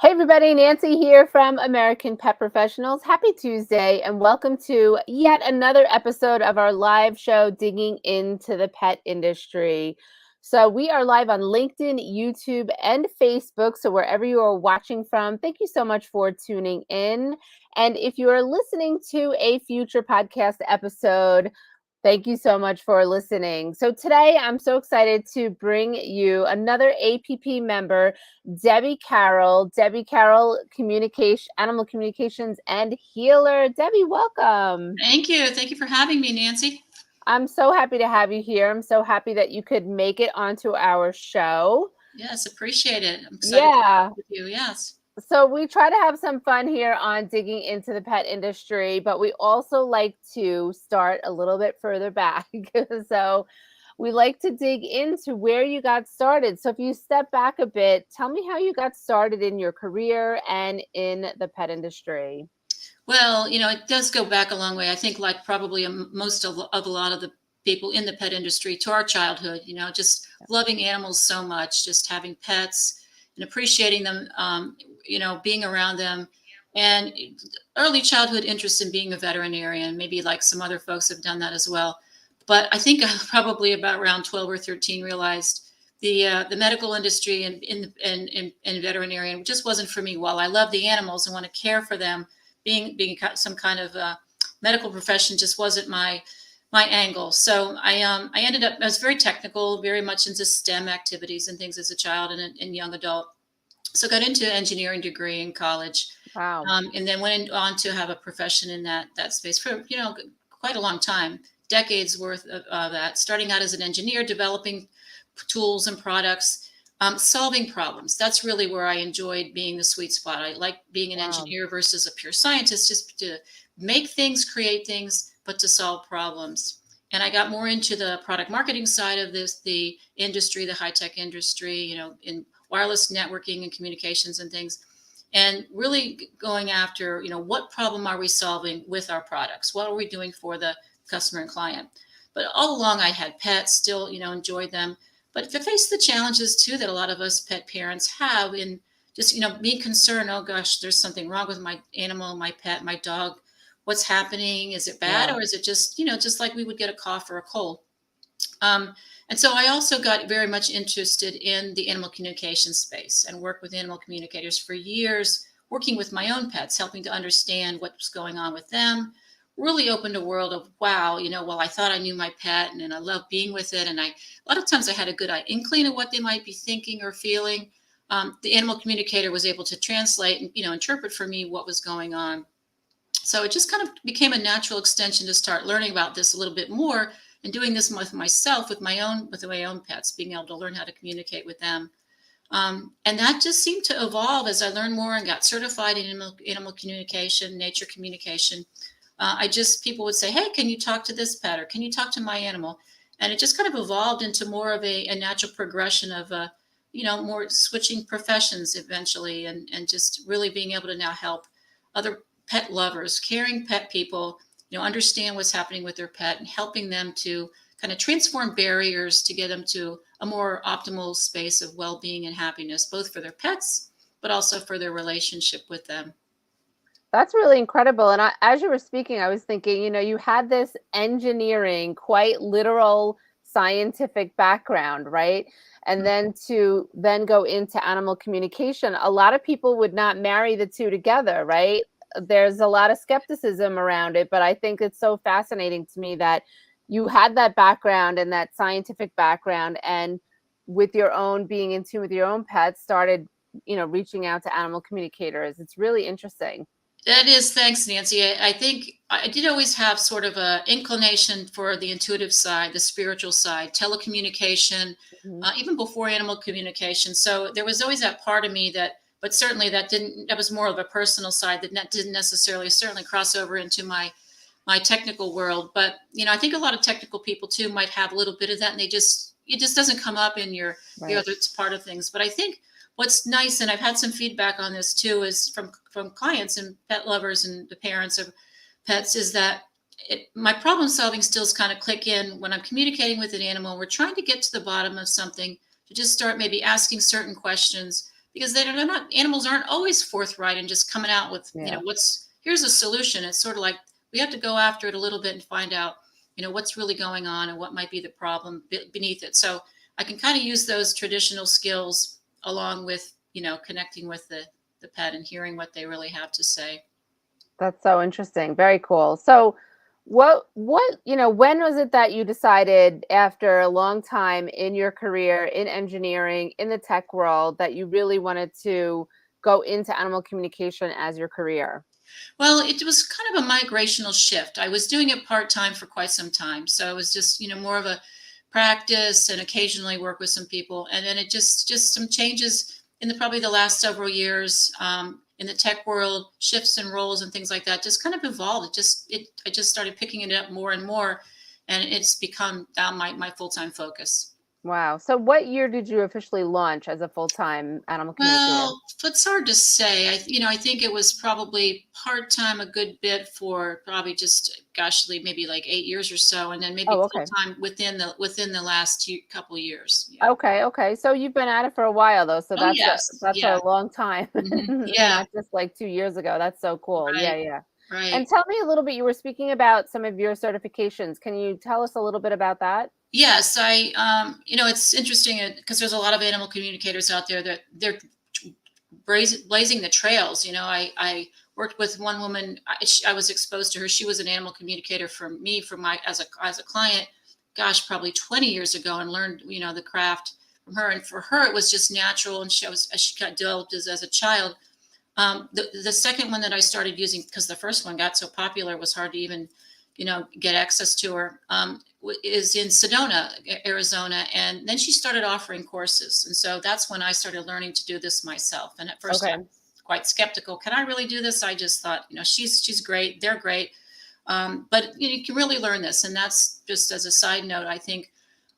Hey everybody, Nancy here from American Pet Professionals. Happy Tuesday and welcome to yet another episode of our live show, Digging into the Pet Industry. So we are live on LinkedIn, YouTube, and Facebook. So wherever you are watching from, thank you so much for tuning in. And if you are listening to a future podcast episode, thank you so much for listening. So today I'm so excited to bring you another APP member, Debbie Carole. Debbie Carole, animal communications and healer. Debbie, welcome. Thank you. Thank you for having me, Nancy. I'm so happy to have you here. I'm so happy that you could make it onto our show. Yes, appreciate it. I'm excited to Yeah. talk with you. Yes. So we try to have some fun here on digging into the pet industry, but we also like to start a little bit further back. So we like to dig into where you got started. So if you step back a bit, tell me how you got started in your career and in the pet industry. Well, it does go back a long way. I think, like probably most of a lot of the people in the pet industry, to our childhood. Just loving animals so much, just having pets and appreciating them. Being around them, and early childhood interest in being a veterinarian. Maybe like some other folks have done that as well. But I think I probably about around 12 or 13 realized the medical industry and veterinarian just wasn't for me. While I love the animals and want to care for them, being some kind of medical profession just wasn't my angle. So I ended up, I was very technical, very much into STEM activities and things as a child and young adult. So got into engineering degree in college, Wow. and then went on to have a profession in that space for quite a long time, decades worth of that. Starting out as an engineer, developing tools and products, solving problems. That's really where I enjoyed being the sweet spot. I like being an Wow. engineer versus a pure scientist, just to make things, create things, but to solve problems. And I got more into the product marketing side of the industry, the high tech industry, in wireless networking and communications and things, and really going after, what problem are we solving with our products? What are we doing for the customer and client? But all along, I had pets, still, enjoyed them, but to face the challenges too that a lot of us pet parents have in just, being concerned. Oh gosh, there's something wrong with my animal, my pet, my dog. What's happening? Is it bad, Yeah. or is it just, just like we would get a cough or a cold? Um, and so I also got very much interested in the animal communication space and worked with animal communicators for years, working with my own pets, helping to understand what's going on with them. Really opened a world of wow, well, I thought I knew my pet and I love being with it. And a lot of times I had a good inkling of what they might be thinking or feeling. The animal communicator was able to translate and, interpret for me what was going on. So it just kind of became a natural extension to start learning about this a little bit more and doing this with myself, with my own pets, being able to learn how to communicate with them. And that just seemed to evolve as I learned more and got certified in animal communication, nature communication. People would say, hey, can you talk to this pet, or can you talk to my animal? And it just kind of evolved into more of a natural progression of, more switching professions eventually, and just really being able to now help other pet lovers, caring pet people, understand what's happening with their pet and helping them to kind of transform barriers to get them to a more optimal space of well-being and happiness, both for their pets, but also for their relationship with them. That's really incredible. And as you were speaking, I was thinking, you had this engineering, quite literal scientific background, right? And then to then go into animal communication, a lot of people would not marry the two together, right? There's a lot of skepticism around it, but I think it's so fascinating to me that you had that background and that scientific background, and with your own being in tune with your own pets, started, reaching out to animal communicators. It's really interesting. That is, thanks, Nancy. I think I did always have sort of a inclination for the intuitive side, the spiritual side, telecommunication, Mhm. even before animal communication. So there was always that part of me that, but certainly that was more of a personal side that didn't necessarily certainly cross over into my technical world. But I think a lot of technical people too might have a little bit of that, and it just doesn't come up in your Right. other part of things. But I think what's nice, and I've had some feedback on this too, is from clients and pet lovers and the parents of pets, is that my problem solving skills kind of click in when I'm communicating with an animal. We're trying to get to the bottom of something, to just start maybe asking certain questions, because they're not, animals aren't always forthright and just coming out with, Yeah. here's a solution. It's sort of like we have to go after it a little bit and find out, what's really going on and what might be the problem beneath it. So I can kind of use those traditional skills along with, connecting with the pet and hearing what they really have to say. That's so interesting. Very cool. So when was it that you decided after a long time in your career in engineering, in the tech world, that you really wanted to go into animal communication as your career? Well, it was kind of a migrational shift. I was doing it part time for quite some time. So it was just, more of a practice and occasionally work with some people. And then it just some changes in probably the last several years, in the tech world, shifts in roles and things like that just kind of evolved. I just started picking it up more and more. And it's become now my full-time focus. Wow. So what year did you officially launch as a full-time animal communicator? Well, it's hard to say. I think it was probably part time a good bit for probably just, gosh, maybe like 8 years or so, and then maybe Oh, full okay. time within the last couple years. Yeah. Okay, okay. So you've been at it for a while though. So Oh that's a yes. that's Yeah. a long time. Yeah. Not just like 2 years ago. That's so cool. Yeah, Right. yeah. And Right. tell me a little bit, you were speaking about some of your certifications. Can you tell us a little bit about that? Yes. It's interesting because there's a lot of animal communicators out there that they're blazing the trails. I worked with one woman. I was exposed to her. She was an animal communicator for me, for my as a client. Gosh, probably 20 years ago, and learned the craft from her. And for her, it was just natural, and she got developed as a child. The second one that I started using, because the first one got so popular, was hard to even, get access to her, is in Sedona, Arizona. And then she started offering courses. And so that's when I started learning to do this myself. And at first I Okay. was quite skeptical. Can I really do this? I just thought, she's great. They're great. But you can really learn this. And that's just as a side note, I think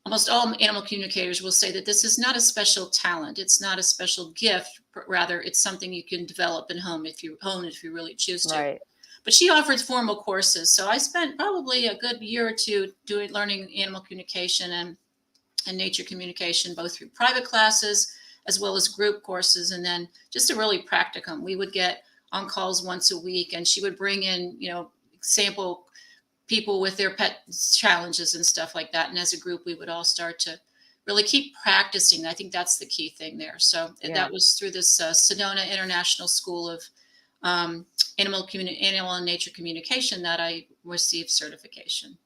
almost all animal communicators will say that this is not a special talent. It's not a special gift. Rather, it's something you can develop and hone if you really choose to. Right. But she offers formal courses. So I spent probably a good year or two learning animal communication and nature communication, both through private classes as well as group courses, and then just a really practicum. We would get on calls once a week, and she would bring in, sample people with their pet challenges and stuff like that. And as a group, we would all start to really keep practicing. I think that's the key thing there. So Yeah. that was through this Sedona International School of um, animal and nature communication that I received certification.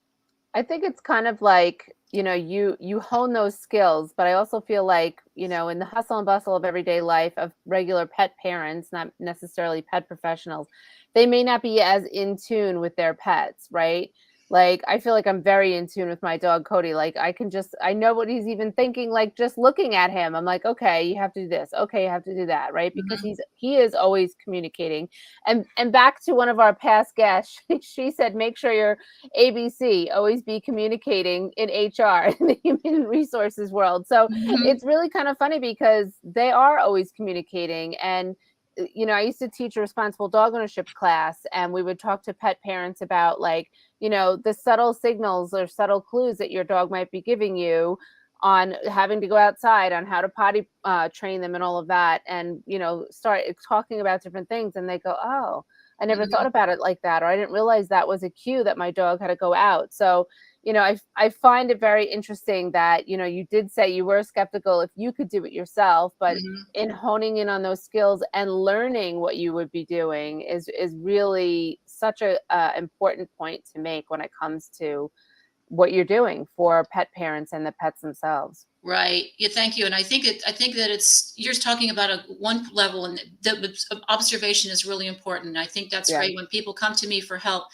I think it's kind of like, you hone those skills, but I also feel like, in the hustle and bustle of everyday life of regular pet parents, not necessarily pet professionals, they may not be as in tune with their pets, right? Like I feel like I'm very in tune with my dog Cody. Like I know what he's even thinking, like just looking at him. I'm like, okay, you have to do this. Okay, you have to do that, right? Because Hmm. he is always communicating. And back to one of our past guests, she said, make sure you're ABC, always be communicating in HR, in the human resources world. So Hmm. it's really kind of funny because they are always communicating. And, I used to teach a responsible dog ownership class, and we would talk to pet parents about, like, the subtle signals or subtle clues that your dog might be giving you on having to go outside, on how to potty train them and all of that. And, start talking about different things. And they go, oh, I never thought Hmm. about it like that, or I didn't realize that was a cue that my dog had to go out. So, I find it very interesting that, you did say you were skeptical if you could do it yourself, but Hmm. in honing in on those skills and learning what you would be doing is really such a important point to make when it comes to what you're doing for pet parents and the pets themselves. Right. Yeah. Thank you. And I think that you're talking about a one level, and the observation is really important. I think that's Yeah, great when people come to me for help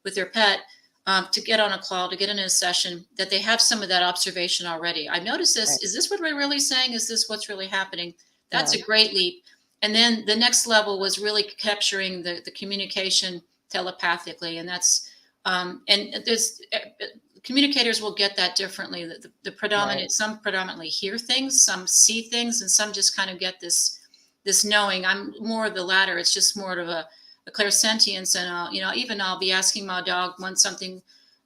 with their pet, to get on a call, to get in a session, that they have some of that observation already. I noticed right. this. Is this what we're really saying? Is this what's really happening? That's Yeah, a great leap. And then the next level was really capturing the communication telepathically. And and there's communicators will get that differently. The right. predominant, some predominantly hear things, some see things, and some just kind of get this knowing. I'm more of the latter. It's just more of a clairsentience, and even I'll be asking my dog when something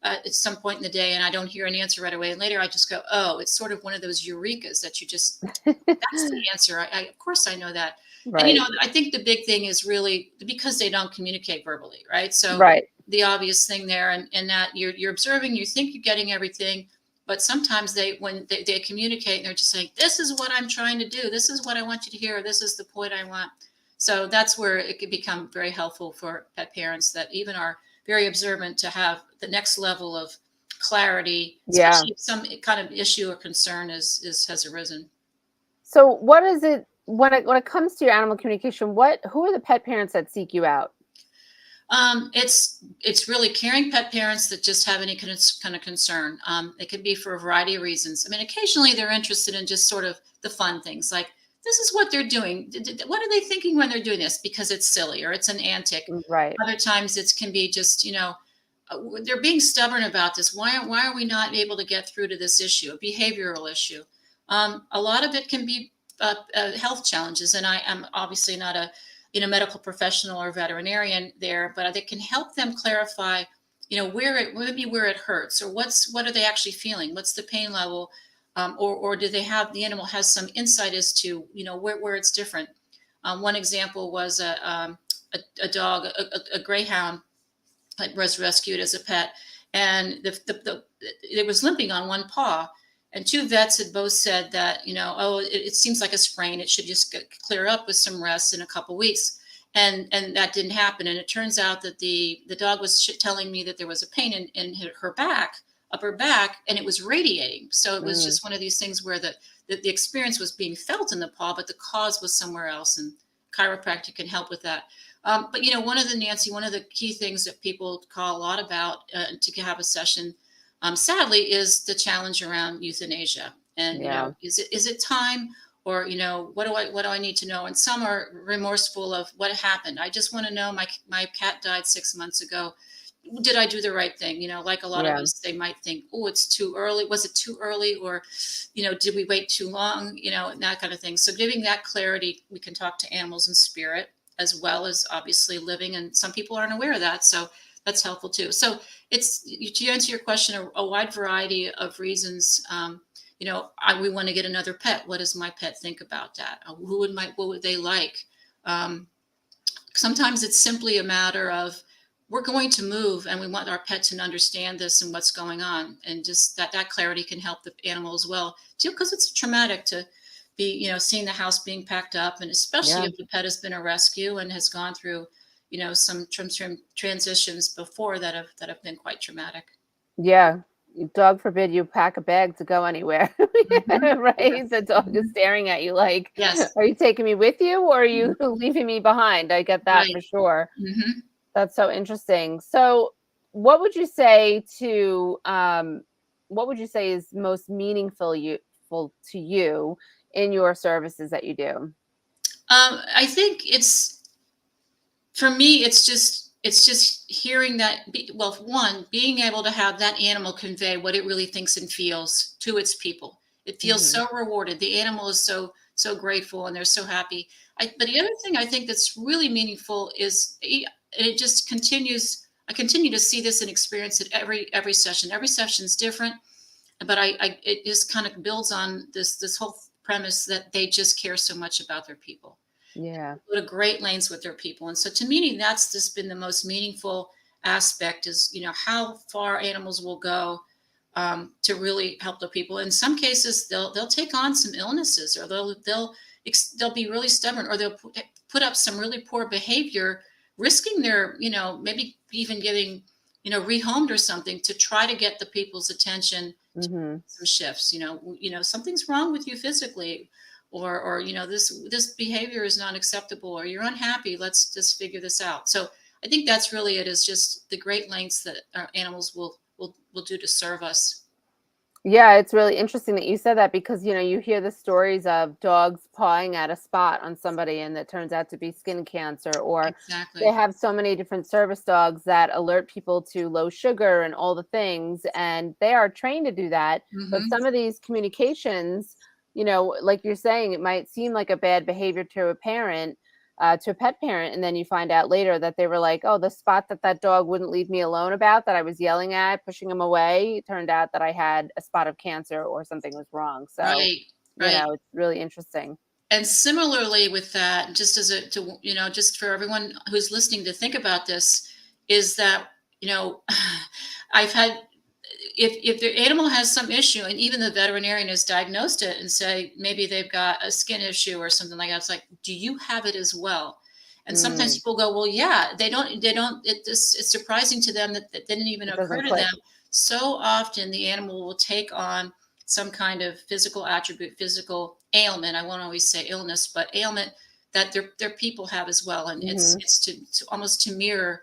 at some point in the day and I don't hear an answer right away, and later I just go, oh, it's sort of one of those eurekas that you just, that's the answer. Of course I know that. And Right. I think the big thing is really because they don't communicate verbally, right? So Right. the obvious thing there, and that you're observing, you think you're getting everything, but sometimes when they communicate, and they're just saying, this is what I'm trying to do, this is what I want you to hear, this is the point I want. So that's where it could become very helpful for pet parents that even are very observant to have the next level of clarity, Yeah. especially if some kind of issue or concern is has arisen. So what is it when it comes to your animal communication, who are the pet parents that seek you out? It's really caring pet parents that just have any kind of concern. It can be for a variety of reasons. I mean, occasionally they're interested in just sort of the fun things, like this is what they're doing. What are they thinking when they're doing this? Because it's silly or it's an antic. Right. Other times it can be just they're being stubborn about this. Why are we not able to get through to this issue, a behavioral issue? A lot of it can be health challenges, and I am obviously not a medical professional or veterinarian there, but they can help them clarify, where it hurts, or what are they actually feeling, what's the pain level, or do they have the animal has some insight as to where it's different. One example was a dog, a greyhound that was rescued as a pet, and it was limping on one paw. And two vets had both said that, oh, it seems like a sprain. It should just clear up with some rest in a couple weeks. And that didn't happen. And it turns out that the dog was telling me that there was a pain in her back, upper back, and it was radiating. So it was Mm. just one of these things where the experience was being felt in the paw, but the cause was somewhere else. And chiropractic can help with that. But one of the key things that people call a lot about to have a session, sadly, is the challenge around euthanasia. And Yeah. is it time, or what do I need to know? And some are remorseful of what happened. I just want to know, my cat died 6 months ago. Did I do the right thing? Like a lot of Yeah. us, they might think, oh, it's too early. Was it too early, or did we wait too long? And that kind of thing. So giving that clarity, we can talk to animals in spirit as well as obviously living, and some people aren't aware of that, so that's helpful too. So it's, to answer your question, a wide variety of reasons. We want to get another pet. What does my pet think about that? What would they like? um, Sometimes it's simply a matter of, we're going to move and we want our pet to understand this and what's going on, and just that clarity can help the animal as well too, because it's traumatic to be seeing the house being packed up, and especially Yeah. if the pet has been a rescue and has gone through some transitions before that have been quite traumatic. Yeah. Dog forbid you pack a bag to go anywhere. Hmm. Right? The Yes. dog is Hmm. staring at you like, Yes. are you taking me with you or are you Mhm. leaving me behind? I get that Right. for sure. Hmm. That's so interesting. So, what would you say to what would you say is most full to you in your services that you do? I think it's for me, it's just hearing that. Well, one, being able to have that animal convey what it really thinks and feels to its people. It feels Mhm. so rewarded. The animal is so grateful, and they're so happy. But the other thing I think that's really meaningful is it just continues. I continue to see this and experience it every session. Every session is different, but it just kind of builds on this whole premise that they just care so much about their people, Yeah. go to great lengths with their people. And so to me, that's just been the most meaningful aspect, is how far animals will go to really help the people. In some cases, they'll take on some illnesses, or they'll be really stubborn, or they'll put up some really poor behavior, risking their maybe even getting rehomed or something, to try to get the people's attention, Mhm. some shifts. Something's wrong with you physically, or this behavior is not acceptable, or you're unhappy. Let's just figure this out. So I think that's really it. Is just the great lengths that our animals will do to serve us. Yeah, it's really interesting that you said that because, you hear the stories of dogs pawing at a spot on somebody and that turns out to be skin cancer, or they Exactly. have so many different service dogs that alert people to low sugar and all the things, and they are trained to do that. But Hmm. some of these communications, like you're saying, it might seem like a bad behavior to a parent, to a pet parent, and then you find out later that they were like, oh, the spot that that dog wouldn't leave me alone about, that I was yelling at, pushing him away, it turned out that I had a spot of cancer or something was wrong. So, Right, right. it's really interesting. And similarly with that, just as a to just for everyone who's listening to think about this, is that I've had if the animal has some issue and even the veterinarian has diagnosed it and say maybe they've got a skin issue or something like that, it's like, do you have it as well? And sometimes Mm, people go, well, yeah, they don't it's surprising to them that that didn't even it occur doesn't to click. them. So often the animal will take on some kind of physical attribute, physical ailment. I won't always say illness, but ailment that their people have as well. And Hmm. it's to almost to mirror,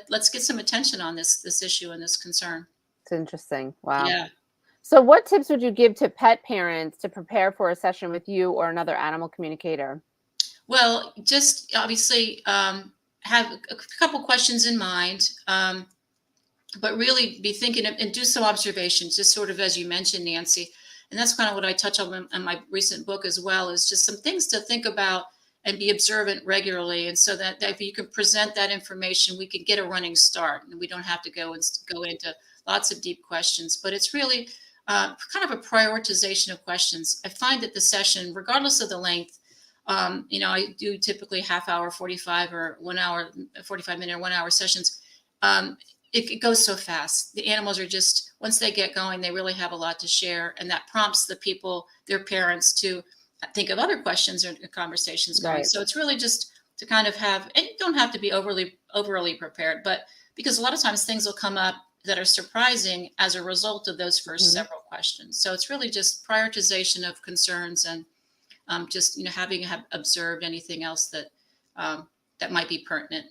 let's get some attention on this issue and this concern. It's interesting. Wow. Yeah. So, what tips would you give to pet parents to prepare for a session with you or another animal communicator? Well, just obviously have a couple questions in mind, but really be thinking and do some observations, just sort of as you mentioned, Nancy. And that's kind of what I touch on in my recent book as well, is just some things to think about and be observant regularly. And so that if you can present that information, we can get a running start and we don't have to go into lots of deep questions. But it's really kind of a prioritization of questions. I find that the session, regardless of the length, I do typically half hour, 45 or 1 hour, 45-minute or 1 hour sessions. Um, it goes so fast. The animals are just, once they get going, they really have a lot to share. And that prompts the people, their parents, to think of other questions or conversations going. Right. So it's really just to kind of have, and you don't have to be overly prepared, but because a lot of times things will come up that are surprising as a result of those first Hmm. several questions. So it's really just prioritization of concerns and just having have observed anything else that might be pertinent.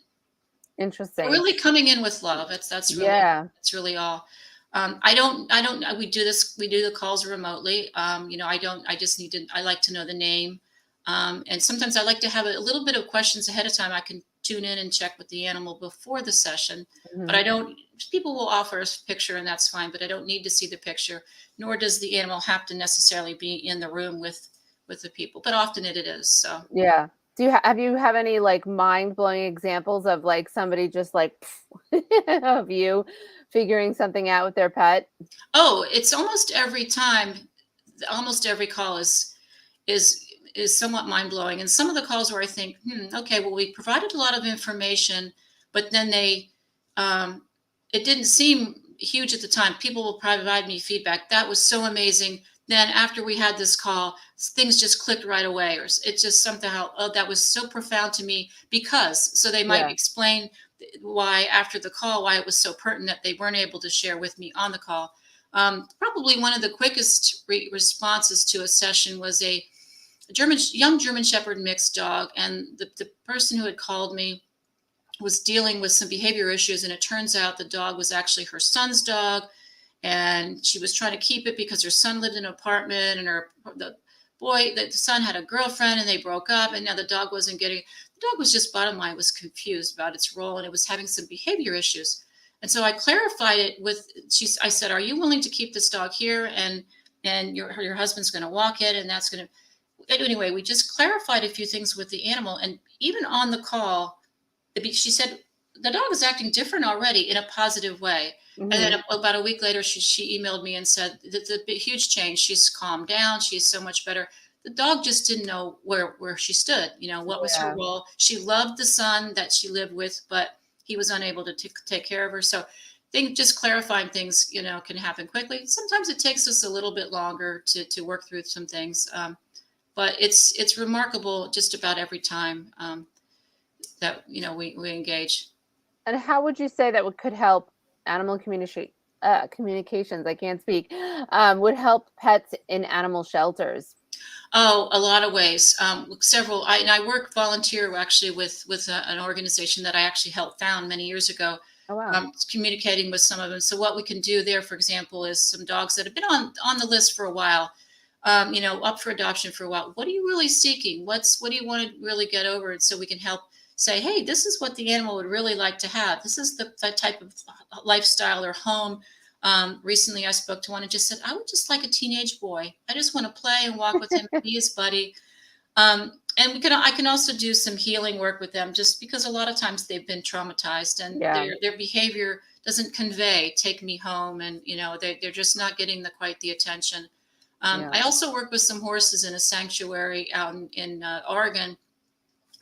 Interesting. Really coming in with love. Yeah. That's really all. I don't. We do this. We do the calls remotely. I don't. I just need to. I like to know the name, and sometimes I like to have a little bit of questions ahead of time. I can tune in and check with the animal before the session, but Hmm. I don't. People will offer us a picture, and that's fine. But I don't need to see the picture, nor does the animal have to necessarily be in the room with the people. But often it is. So. Yeah. Have you have any like mind blowing examples of like somebody just like of you figuring something out with their pet? Oh, it's almost every time. Almost every call is is somewhat mind blowing. And some of the calls where I think, okay, well, we provided a lot of information, but then um, it didn't seem huge at the time. People will provide me feedback. That was so amazing. Then after we had this call, things just clicked right away, or it just somehow, oh, that was so profound to me because. So they might Yeah. explain why after the call, why it was so pertinent they weren't able to share with me on the call. Probably one of the quickest responses to a session was a young German Shepherd mixed dog, and the person who had called me was dealing with some behavior issues, and it turns out the dog was actually her son's dog, and she was trying to keep it because her son lived in an apartment, and the son had a girlfriend, and they broke up, and now the dog wasn't getting. The dog was just bottom line was confused about its role, and it was having some behavior issues. And so I clarified it with I said, "Are you willing to keep this dog here, and your husband's going to walk it, and that's going to." Anyway, we just clarified a few things with the animal, and even on the call, she said the dog is acting different already in a positive way. And Hmm. then about a week later, she emailed me and said the huge change. She's calmed down. She's so much better. The dog just didn't know where she stood. What was her Yeah. role? She loved the son that she lived with, but he was unable to take care of her. So, think just clarifying things, can happen quickly. Sometimes it takes us a little bit longer to work through some things, but it's remarkable just about every time that we engage. And how would you say that could help animal communications? I can't speak. Would help pets in animal shelters. Oh, a lot of ways. Several. I work volunteer actually with an organization that I actually helped found many years ago. Oh wow. Communicating with some of them. So what we can do there, for example, is some dogs that have been on the list for a while, up for adoption for a while. What are you really seeking? What do you want to really get over? And so we can help say, hey, this is what the animal would really like to have. This is the type of lifestyle or home. Recently, I spoke to one and just said, I would just like a teenage boy. I just want to play and walk with him, be his buddy. And I can also do some healing work with them, just because a lot of times they've been traumatized and Yeah. their behavior doesn't convey take me home, and they're just not getting quite the attention. Yeah. I also work with some horses in a sanctuary out in Oregon.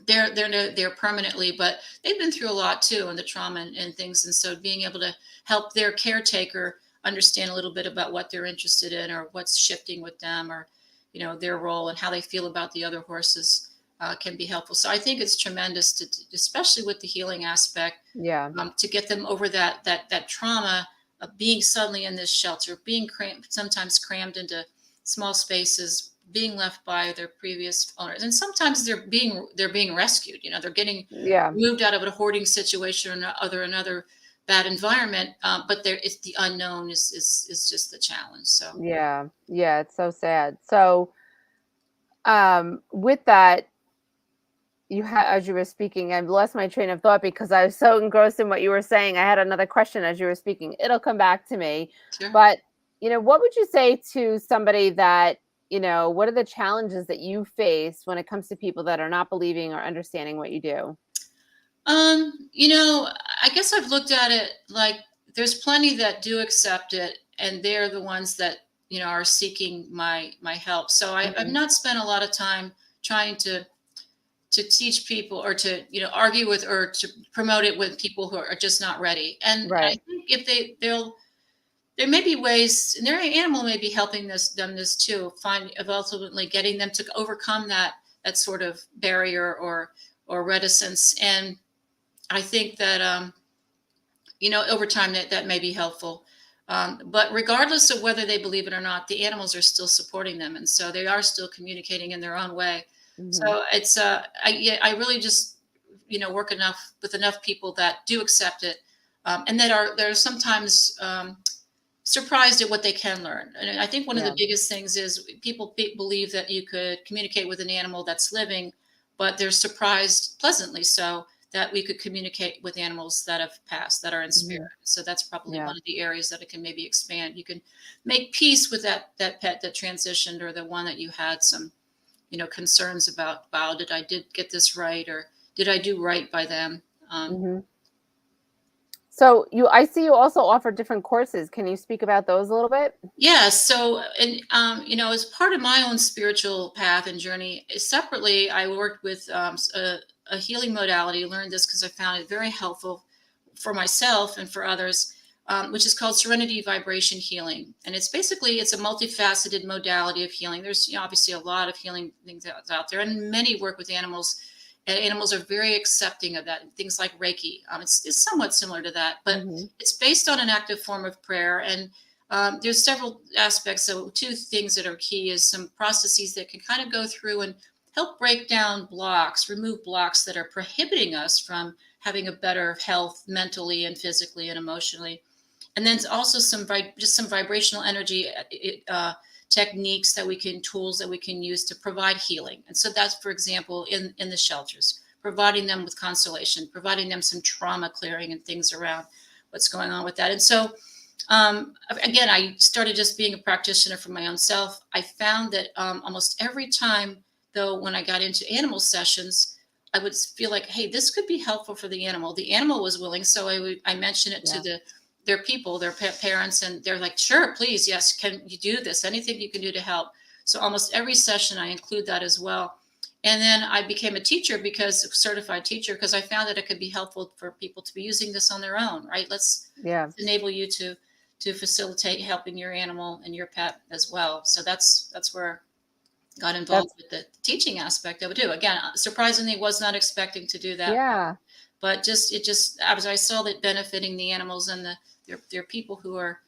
They're permanently, but they've been through a lot too, and the trauma and things, and so being able to help their caretaker understand a little bit about what they're interested in, or what's shifting with them, or their role and how they feel about the other horses, can be helpful. So I think it's tremendous especially with the healing aspect, Yeah. to get them over that trauma of being suddenly in this shelter, being sometimes crammed into small spaces, being left by their previous owners, and sometimes they're being rescued. They're getting Yeah. moved out of a hoarding situation or another bad environment, but it's the unknown is just the challenge. So Yeah. Yeah. It's so sad. So, with that, as you were speaking, I lost my train of thought because I was so engrossed in what you were saying. I had another question as you were speaking. It'll come back to me. sure. But, what would you say to somebody that, what are the challenges that you face when it comes to people that are not believing or understanding what you do? I guess I've looked at it like there's plenty that do accept it, and they're the ones that are seeking my help. So I've Hmm. not spent a lot of time trying to teach people, or to argue with, or to promote it with people who are just not ready. And I Right. think if there may be ways, and their animal may be helping them this too, find of ultimately getting them to overcome that sort of barrier or reticence. And I think that over time that may be helpful. But regardless of whether they believe it or not, the animals are still supporting them, and so they are still communicating in their own way. Hmm. So it's yeah, I really just work with enough people that do accept it, and that are sometimes surprised at what they can learn. And I think one of the Yeah. biggest things is people believe that you could communicate with an animal that's living, but they're surprised, pleasantly so, that we could communicate with animals that have passed, that are in spirit. Hmm. So that's probably Yeah. one of the areas that it can maybe expand. You can make peace with that pet that transitioned, or the one that you had some concerns about. Wow, did get this right, or did I do right by them? Hmm. So I see you also offer different courses. Can you speak about those a little bit? Yeah, so, and as part of my own spiritual path and journey, separately, I worked with a healing modality. Learned this because I found it very helpful for myself and for others, which is called Serenity Vibration Healing. And it's a multifaceted modality of healing. There's obviously a lot of healing things out there, and many work with animals. And animals are very accepting of that. Things like Reiki, it's somewhat similar to that, but Hmm. it's based on an active form of prayer. And there's several aspects. So two things that are key is some processes that can kind of go through and help break down blocks, remove blocks that are prohibiting us from having a better health mentally and physically and emotionally. And then also just some vibrational energy techniques tools that we can use to provide healing. And so that's, for example, in the shelters, providing them with consolation, providing them some trauma clearing and things around what's going on with that. And so again, I started just being a practitioner for my own self. I found that almost every time, though, when I got into animal sessions, I would feel like, hey, this could be helpful for the animal. The animal was willing, so I mentioned it to Yeah. their people, their parents, and they're like, sure, please, yes, can you do this? Anything you can do to help. So almost every session, I include that as well. And then I became a teacher, because certified teacher, because I found that it could be helpful for people to be using this on their own, right? Yeah. Let's enable you to facilitate helping your animal and your pet as well. So that's where I got involved That's with the teaching aspect of it too. Again, surprisingly, was not expecting to do that, yeah. but just as I saw that benefiting the animals and their people who are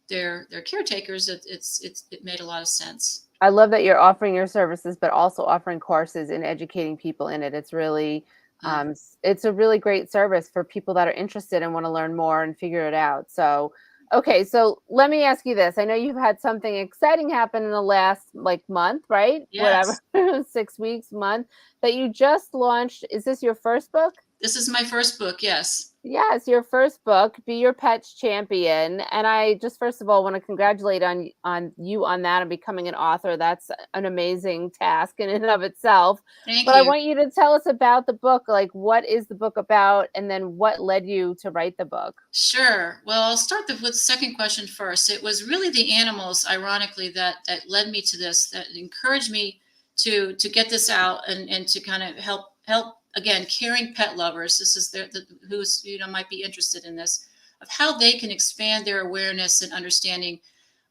their caretakers, it made a lot of sense. I love that you're offering your services, but also offering courses and educating people in it. It's really, Uh, it's a really great service for people that are interested and want to learn more and figure it out. So, okay, so let me ask you this. I know you've had something exciting happen in the last like month, right? Whatever, yes. 6 weeks, month that you just launched. Is this your first book? This is my first book, yes. Yes, your first book, Be Your Pet's Champion. And I just first of all want to congratulate on you on that and becoming an author. That's an amazing task in and of itself. Thank But I you. want you to tell us about the book. Like, what is the book about? And then what led you to write the book? Sure. Well, I'll start with the second question first. It was really the animals, ironically, that led me to this, that encouraged me to get this out and to kind of help again caring pet lovers. This is the who's might be interested in this, of how they can expand their awareness and understanding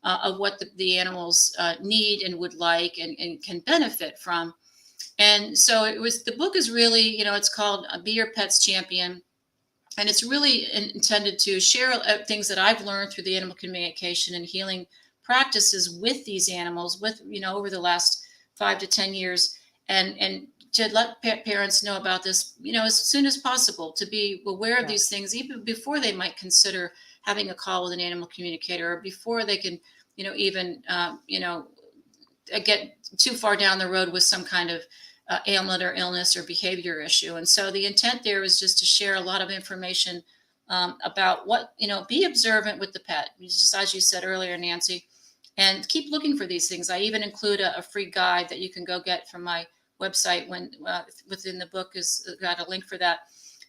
of what the animals need and would like and can benefit from. And so the book is really, it's called Be Your Pet's Champion, and it's really intended to share things that I've learned through the animal communication and healing practices with these animals, with over the last 5 to 10 years, and to let parents know about this, as soon as possible, to be aware of Yeah. these things even before they might consider having a call with an animal communicator, or before they can, even get too far down the road with some kind of ailment or illness or behavior issue. And so the intent there is just to share a lot of information about what, be observant with the pet, just as you said earlier, Nancy, and keep looking for these things. I even include a free guide that you can go get from my website when within the book is got a link for that,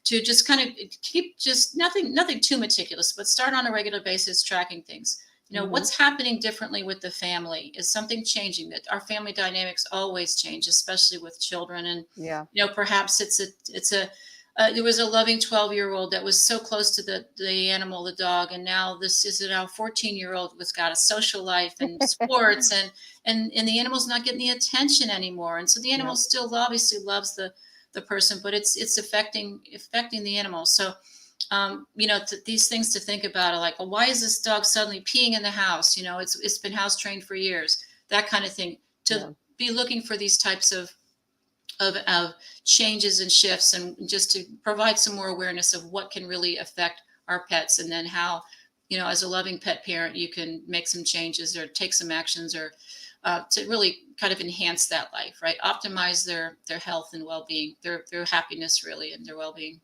to just kind of keep just nothing too meticulous, but start on a regular basis tracking things. Mhm. What's happening differently with the family? Is something changing? That our family dynamics always change, especially with children. And Yeah. perhaps it's a there was a loving 12-year-old that was so close to the animal, the dog, and now this is a now 14-year-old who's got a social life and sports, and the animal's not getting the attention anymore. And so the Yeah. animal still obviously loves the person, but it's affecting the animal. So these things to think about are like, well, why is this dog suddenly peeing in the house? It's been house trained for years, that kind of thing. To Yeah. be looking for these types of changes and shifts, and just to provide some more awareness of what can really affect our pets, and then how, as a loving pet parent, you can make some changes or take some actions, or to really kind of enhance that life, right? Optimize their health and well-being, their happiness, really, and their well-being.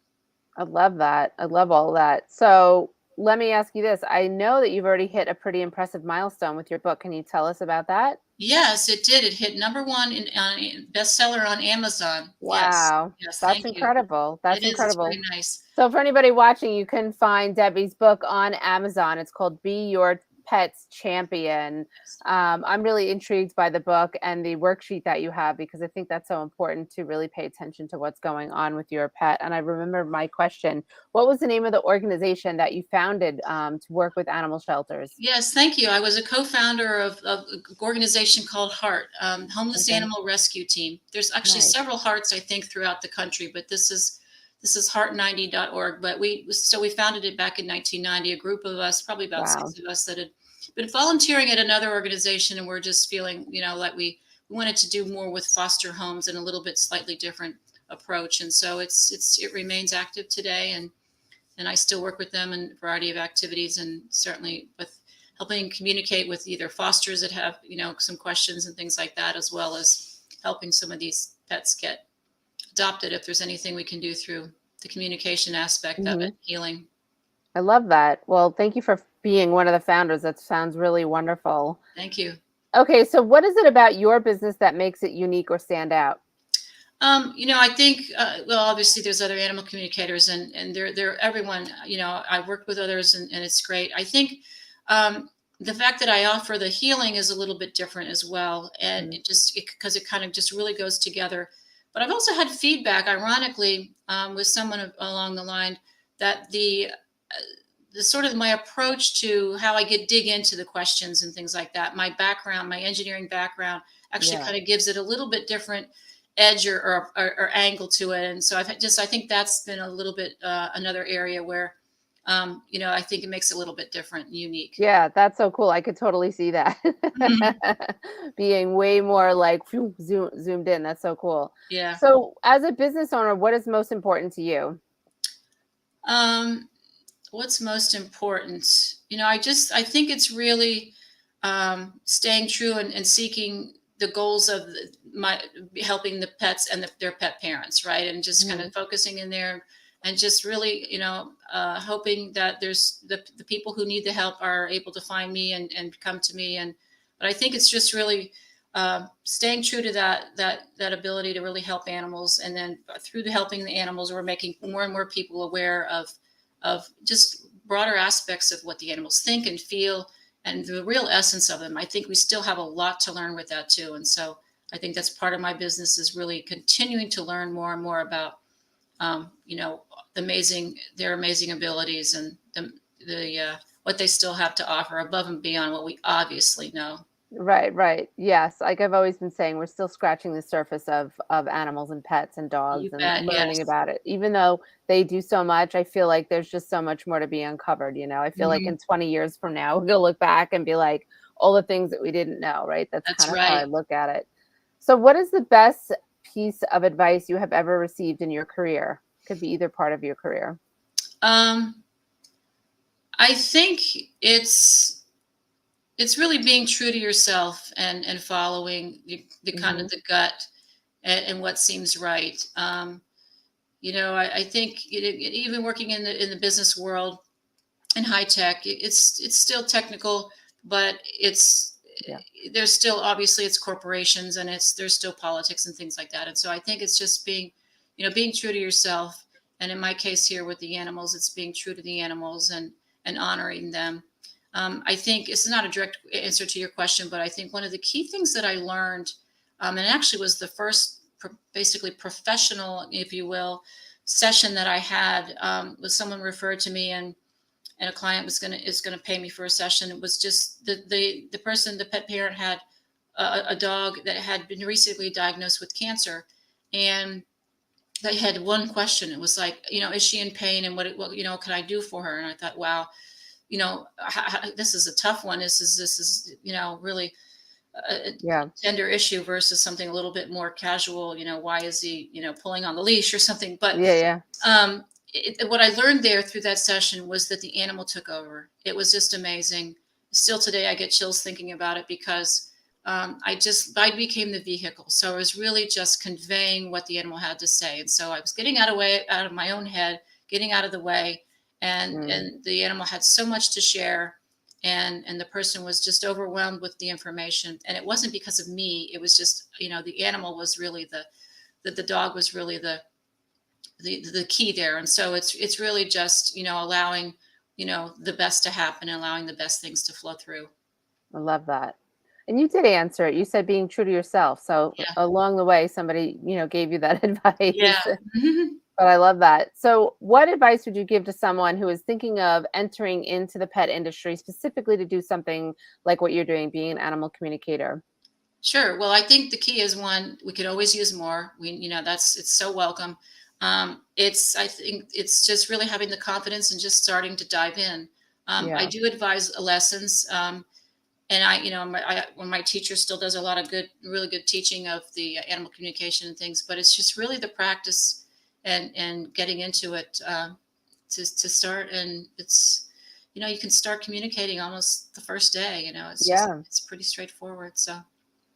I love that. I love all that. So let me ask you this. I know that you've already hit a pretty impressive milestone with your book. Can you tell us about that? Yes, it did. It hit number one bestseller on Amazon. Yes, Wow. yes, That's thank you. incredible. It That's is. It's very incredible. nice. So for anybody watching, you can find Debbie's book on Amazon. It's called Be Your Pet's Champion. I'm really intrigued by the book and the worksheet that you have, because I think that's so important to really pay attention to what's going on with your pet. And I remember my question: what was the name of the organization that you founded to work with animal shelters? Yes, thank you. I was a co-founder of an organization called Heart, Homeless Okay, Animal Rescue Team. There's actually nice. several Hearts, I think, throughout the country, but this is heart90.org. But we founded it back in 1990. A group of us, probably about Wow. 6 of us, that had been volunteering at another organization, and we're just feeling, like we wanted to do more with foster homes and a little bit slightly different approach. And so it remains active today, and I still work with them in a variety of activities, and certainly with helping communicate with either fosters that have, some questions and things like that, as well as helping some of these pets get adopted if there's anything we can do through the communication aspect of Hmm. it, healing. I love that. Well, thank you for being one of the founders. That sounds really wonderful. Thank you. Okay, so what is it about your business that makes it unique or stand out? I think, well, obviously there's other animal communicators, and they're everyone, I worked with others, and it's great. I think, the fact that I offer the healing is a little bit different as well. And Mm. because it kind of just really goes together. But I've also had feedback, ironically, with someone along the line, that the sort of my approach to how I dig into the questions and things like that, my background, my engineering background, actually Yeah. kind of gives it a little bit different edge or angle to it. And so I think that's been a little bit another area where, I think it makes it a little bit different and unique. Yeah, that's so cool. I could totally see that. Mhm. Being way more like phew, zoomed in. That's so cool. Yeah. So, as a business owner, what is most important to you? Um, what's most important? I think it's really staying true and seeking the goals of my helping the pets and their pet parents, right? And just kind Mhm. of focusing in there, and just really, hoping that there's the people who need the help are able to find me and come to me. But I think it's just really staying true to that ability to really help animals, and then through the helping the animals, we're making more and more people aware of just broader aspects of what the animals think and feel, and the real essence of them. I think we still have a lot to learn with that too, and so I think that's part of my business, is really continuing to learn more and more about you know their amazing abilities, and the what they still have to offer above and beyond what we obviously know. Right, right. Yes, like I've always been saying, we're still scratching the surface of animals and pets and You dogs and bet. learning Yes. about it. Even though they do so much, I feel like there's just so much more to be uncovered, you know. I feel like Mhm. in 20 years from now, we're gonna look back and be like, all the things that we didn't know, right? That's That's kind of how I right. look at it. So what is the best piece of advice you have ever received in your career? Could be either part of your career. Um, I think it's it's really being true to yourself and following the kind Hmm. of the gut and what seems right. I think even working in the business world in high tech, it's still technical, but it's Yeah. there's still, obviously, it's corporations, and there's still politics and things like that. And so I think it's just being true to yourself. And in my case here with the animals, it's being true to the animals and honoring them. I think it's not a direct answer to your question, but I think one of the key things that I learned, and actually was the first basically professional, if you will, session that I had, was someone referred to me, and a client is gonna pay me for a session. It was just the person, the pet parent, had a dog that had been recently diagnosed with cancer, and they had one question. It was like, is she in pain, and what can I do for her? And I thought, wow, this is a tough one. This is really a Yeah. tender issue versus something a little bit more casual. Why is he pulling on the leash or something? But Yeah, yeah. um, what I learned there through that session was that the animal took over. It was just amazing. Still today, I get chills thinking about it, because I became the vehicle. So I was really just conveying what the animal had to say, and so I was getting out of my own head, getting out of the way, Mm. and the animal had so much to share, and the person was just overwhelmed with the information. And it wasn't because of me. It was just, the animal was really the dog was really the key there. And so it's really just, allowing, the best to happen, and allowing the best things to flow through. I love that. And you did answer it. You said being true to yourself. So Yeah. along the way, somebody, gave you that Yeah. advice. Mhm. But I love that. So what advice would you give to someone who is thinking of entering into the pet industry specifically to do something like what you're doing, being an animal communicator? Sure. Well, I think the key is, one, we could always use more. It's so welcome. I think it's just really having the confidence and just starting to dive in. I Yeah. do advise lessons. And when my teacher still does a lot of really good teaching of the animal communication and things, but it's just really the practice and getting into it, to start. And you can start communicating almost the first day. Yeah. It's pretty straightforward. So.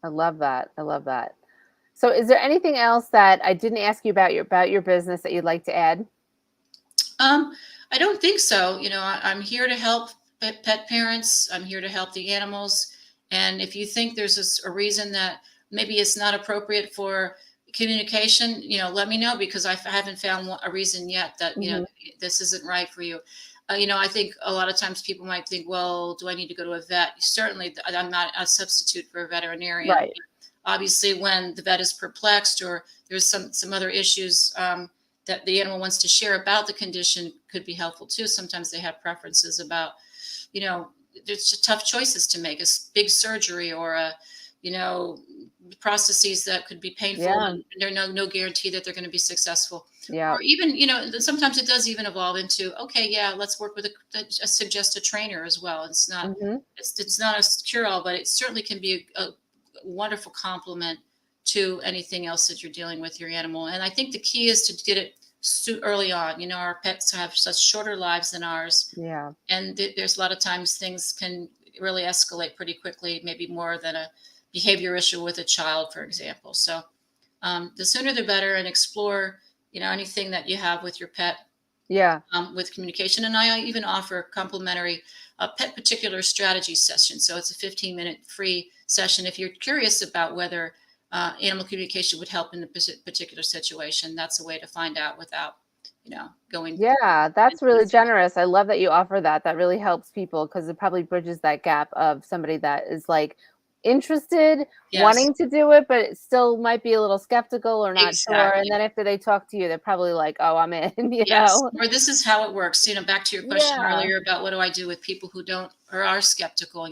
I love that. I love that. So is there anything else that I didn't ask you about your business that you'd like to add? Um, I don't think so. I'm here to help pet parents. I'm here to help the animals. And if you think there's a reason that maybe it's not appropriate for communication, let me know, because I haven't found a reason yet that, Hmm. this isn't right for you. I think a lot of times people might think, well, do I need to go to a vet? Certainly, I'm not a substitute for a veterinarian. Right. Obviously, when the vet is perplexed, or there's some other issues, that the animal wants to share about the condition, could be helpful too. Sometimes they have preferences about, you know, there's just tough choices to make, a big surgery, or you know, processes that could be painful, Yeah. and there's no guarantee that they're going to be successful. Yeah. Or even, sometimes it does even evolve into, okay, yeah, let's work with suggest a trainer as well. Hmm. It's not a cure all, but it certainly can be a wonderful complement to anything else that you're dealing with your animal. And I think the key is to get it early on. Our pets have such shorter lives than ours, Yeah. and there's a lot of times things can really escalate pretty quickly, maybe more than a behavior issue with a child, for example. So the sooner the better, and explore anything that you have with your pet. Yeah. with communication. And I even offer complimentary pet particular strategy session. So it's a 15-minute free session. If you're curious about whether animal communication would help in a particular situation, that's a way to find out without, going Yeah, that's really into. generous. I love that you offer that. That really helps people because it probably bridges that gap of somebody that is like interested, Yes, wanting to do it, but still might be a little skeptical or not sure. And exactly. then after they talk to you, they're probably like, "Oh, I'm in," you Yes, know? or this is how it works. Back to your question Yeah. earlier about what do I do with people who don't or are skeptical.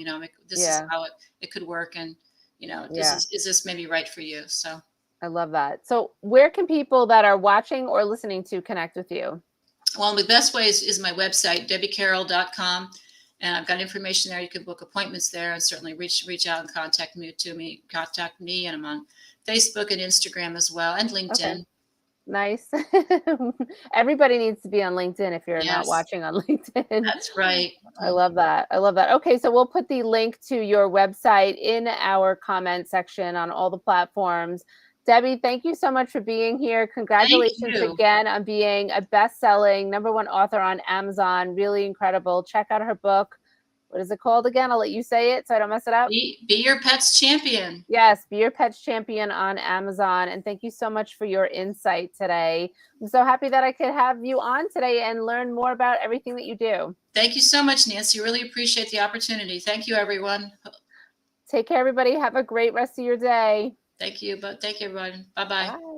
This is Yeah. how it could work, and this Yeah. is this maybe right for you? So. I love that. So, where can people that are watching or listening to connect with you? Well, the best way is my website, debbiecarole.com. And I've got information there. You can book appointments there and certainly reach out and contact me. And I'm on Facebook and Instagram as well, and Okay. LinkedIn. Nice. Everybody needs to be on LinkedIn if you're not Yes, watching on LinkedIn. that's right. I love that. I love that. Okay, so we'll put the link to your website in our comment section on all the platforms. Debbie, thank you so much for being here. Thank Congratulations you. again on being a best-selling #1 author on Amazon. Really incredible. Check out her book. What is it called again? I'll let you say it so I don't mess it up. Be your pet's champion. Yes, Be Your Pet's Champion on Amazon. And thank you so much for your insight today. I'm so happy that I could have you on today and learn more about everything that you do. Thank you so much, Nancy. Really appreciate the opportunity. Thank you, everyone. Take care, everybody. Have a great rest of your day. Thank you, everyone. Bye bye. Bye.